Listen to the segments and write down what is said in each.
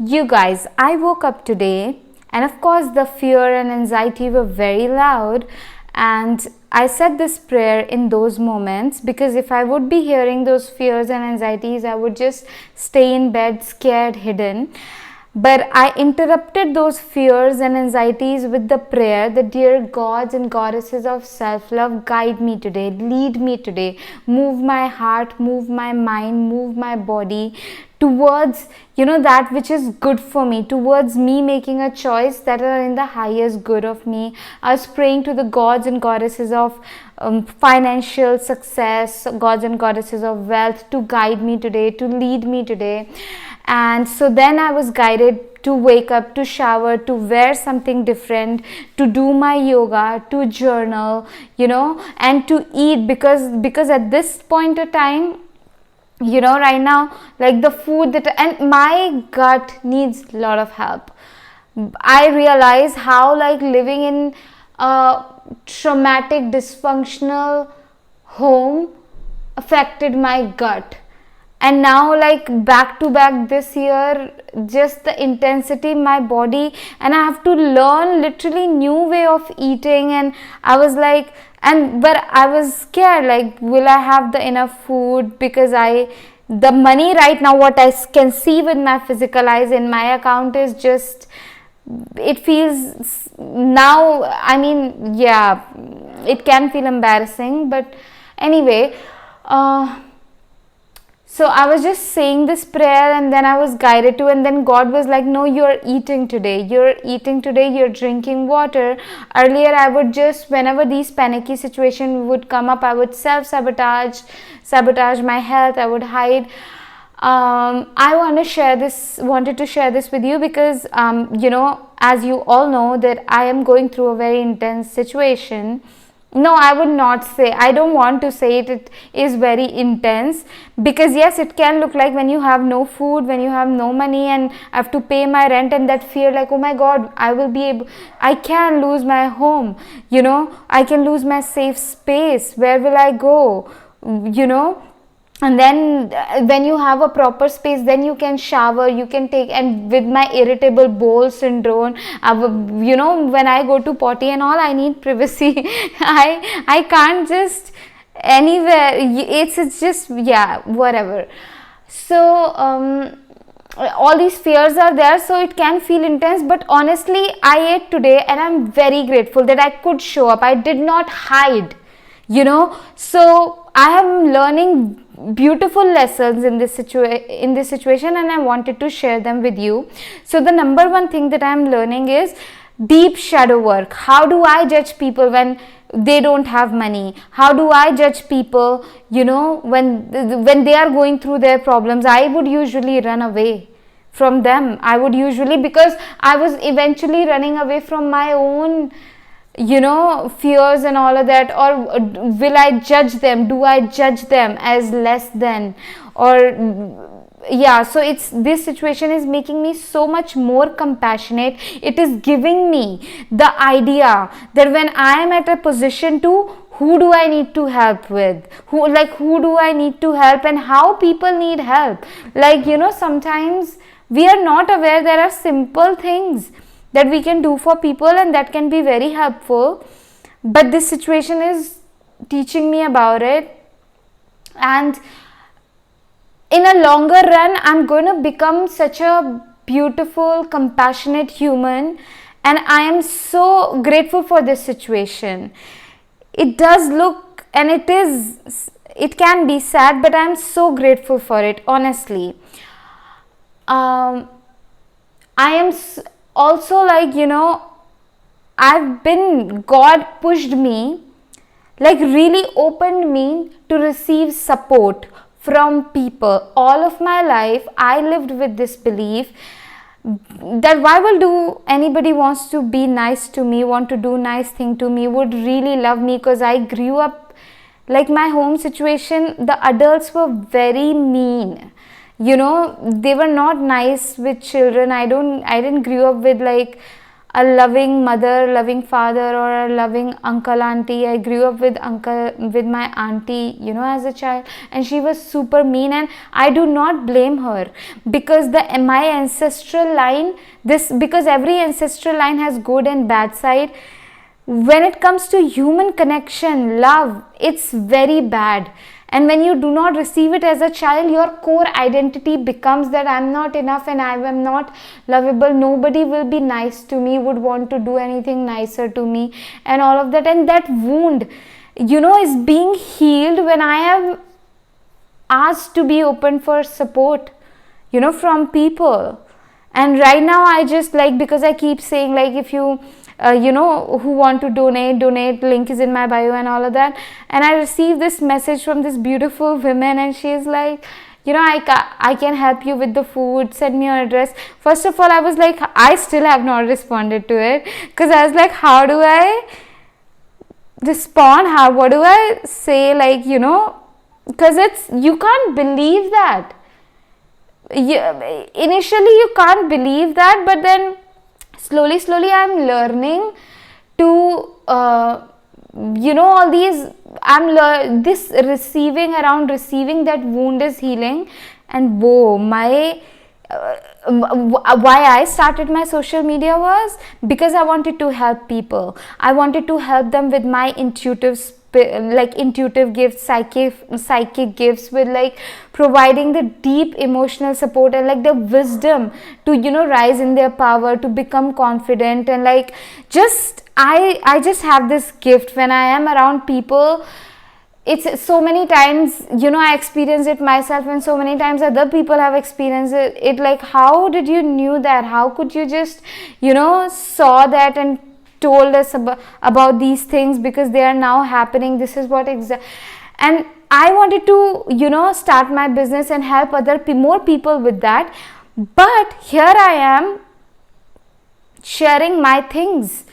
You guys, I woke up today and of course the fear and anxiety were very loud, and I said this prayer in those moments because if I would be hearing those fears and anxieties, I would just stay in bed scared, hidden. But I interrupted those fears and anxieties with the prayer that, dear gods and goddesses of self love, guide me today, lead me today, move my heart, move my mind, move my body towards that which is good for me, towards me making a choice that are in the highest good of me. I was praying to the gods and goddesses of financial success, gods and goddesses of wealth to guide me today, to lead me today. And so then I was guided to wake up, to shower, to wear something different, to do my yoga, to journal, and to eat, because at this point of time, right now, like the food and my gut needs a lot of help. I realize how like living in a traumatic, dysfunctional home affected my gut. And now, like back to back this year, just the intensity in my body, and I have to learn literally new way of eating. And I was like, but I was scared, like, will I have the enough food? Because the money right now, what I can see with my physical eyes in my account is just, it feels now, I mean, yeah, it can feel embarrassing, but anyway, so I was just saying this prayer, and then I was guided to, and then God was like, no, you're eating today, you're drinking water. Earlier I would just, whenever these panicky situations would come up, I would sabotage my health, I would hide. I wanted to share this with you because, as you all know, that I am going through a very intense situation. No, I would not say, I don't want to say it is very intense, because yes, it can look like when you have no food, when you have no money, and I have to pay my rent, and that fear like, oh my God, I can lose my home, I can lose my safe space, where will I go, and then when you have a proper space, then you can shower, you can take. And with my irritable bowel syndrome, when I go to potty and all, I need privacy. I can't just anywhere, it's just, yeah, whatever. So all these fears are there, so it can feel intense, but honestly I ate today and I'm very grateful that I could show up. I did not hide, so I am learning beautiful lessons in this situation, and I wanted to share them with you. So the number one thing that I am learning is deep shadow work. How do I judge people when they don't have money? How do I judge people, when they are going through their problems? I would usually run away from them. Because I was eventually running away from my own fears and all of that. Or will I judge them? Do I judge them as less than? Or yeah, so this situation is making me so much more compassionate. It is giving me the idea that when I am at a position to, who do I need to help with, who do I need to help, and how people need help. Sometimes we are not aware there are simple things that we can do for people, and that can be very helpful, but this situation is teaching me about it. And in a longer run, I'm going to become such a beautiful, compassionate human, and I am so grateful for this situation. It does look, and it can be sad, but I'm so grateful for it, honestly. I am also God pushed me, really opened me to receive support from people. All of my life I lived with this belief that why will anybody wants to be nice to me, want to do nice thing to me, would really love me, because I grew up, my home situation, the adults were very mean. They were not nice with children. I didn't grow up with a loving mother, loving father, or a loving uncle, auntie. I grew up with my auntie, as a child, and she was super mean, and I do not blame her, because my ancestral line, because every ancestral line has good and bad side. When it comes to human connection, love, it's very bad. And when you do not receive it as a child, your core identity becomes that I'm not enough and I am not lovable. Nobody will be nice to me, would want to do anything nicer to me, and all of that. And that wound, is being healed when I am asked to be open for support, from people. And right now I just because I keep saying, if you who want to donate, link is in my bio and all of that. And I received this message from this beautiful woman, and she's like, I can help you with the food, send me your address. First of all, I was like, I still have not responded to it, because I was like, how do I respond? What do I say? Because you can't believe that. Initially you can't believe that, but then slowly I'm learning to all these, this receiving that wound is healing. And why I started my social media was because I wanted to help people. I wanted to help them with my intuitive gifts, psychic gifts, with providing the deep emotional support and the wisdom to rise in their power, to become confident. And I just have this gift when I am around people. It's so many times, I experience it myself, and so many times other people have experienced it. How did you knew that? How could you just saw that and told us about these things, because they are now happening. This is what and I wanted to start my business and help more people with that. But here I am sharing my things,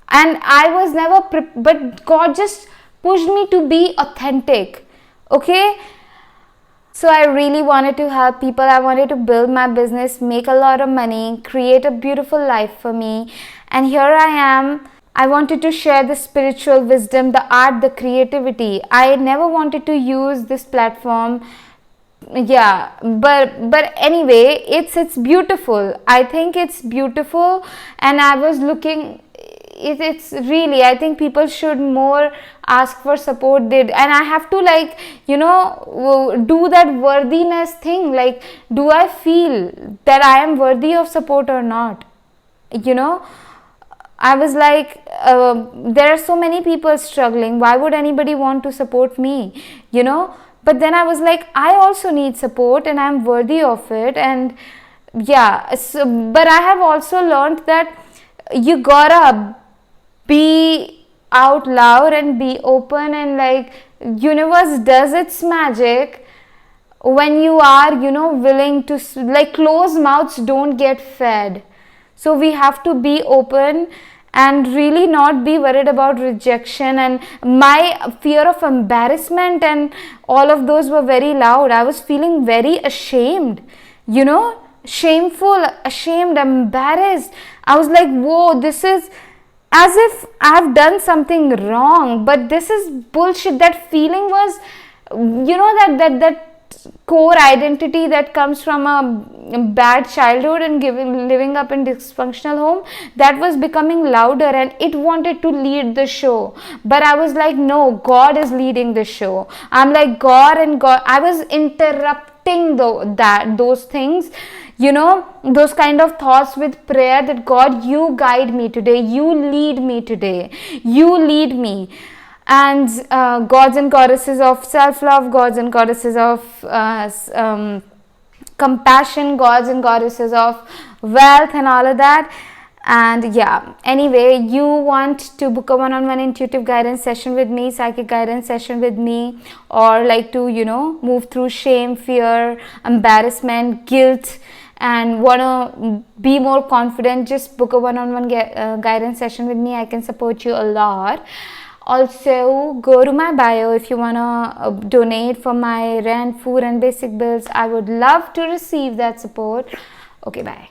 and I was never but God just pushed me to be authentic. Okay, so I really wanted to help people. I wanted to build my business, make a lot of money, create a beautiful life for me. And here I am. I wanted to share the spiritual wisdom, the art, the creativity. I never wanted to use this platform. Yeah, but anyway, it's beautiful. I think it's beautiful, and I was looking. It's really, I think people should more ask for support. And I have to do that worthiness thing. Do I feel that I am worthy of support or not? I was there are so many people struggling. Why would anybody want to support me? But then I was I also need support, and I'm worthy of it. And yeah, but I have also learned that you gotta be out loud and be open, and universe does its magic when you are willing to, closed mouths don't get fed. So we have to be open and really not be worried about rejection. And my fear of embarrassment and all of those were very loud. I was feeling very ashamed, shameful, ashamed, embarrassed. I was whoa, this is as if I've done something wrong, but this is bullshit. That feeling was, that core identity that comes from a bad childhood and living up in dysfunctional home, that was becoming louder, and it wanted to lead the show. But I was no, God is leading the show. I'm God, and God, I was interrupting those things, those kind of thoughts with prayer, that God, you guide me today, you lead me today, you lead me. And gods and goddesses of self-love, gods and goddesses of compassion, gods and goddesses of wealth and all of that. And yeah, anyway, you want to book a one-on-one intuitive guidance session with me, psychic guidance session with me, or to move through shame, fear, embarrassment, guilt, and want to be more confident, just book a one-on-one guidance session with me. I can support you a lot. Also, go to my bio if you want to donate for my rent, food and basic bills. I would love to receive that support. Okay, bye.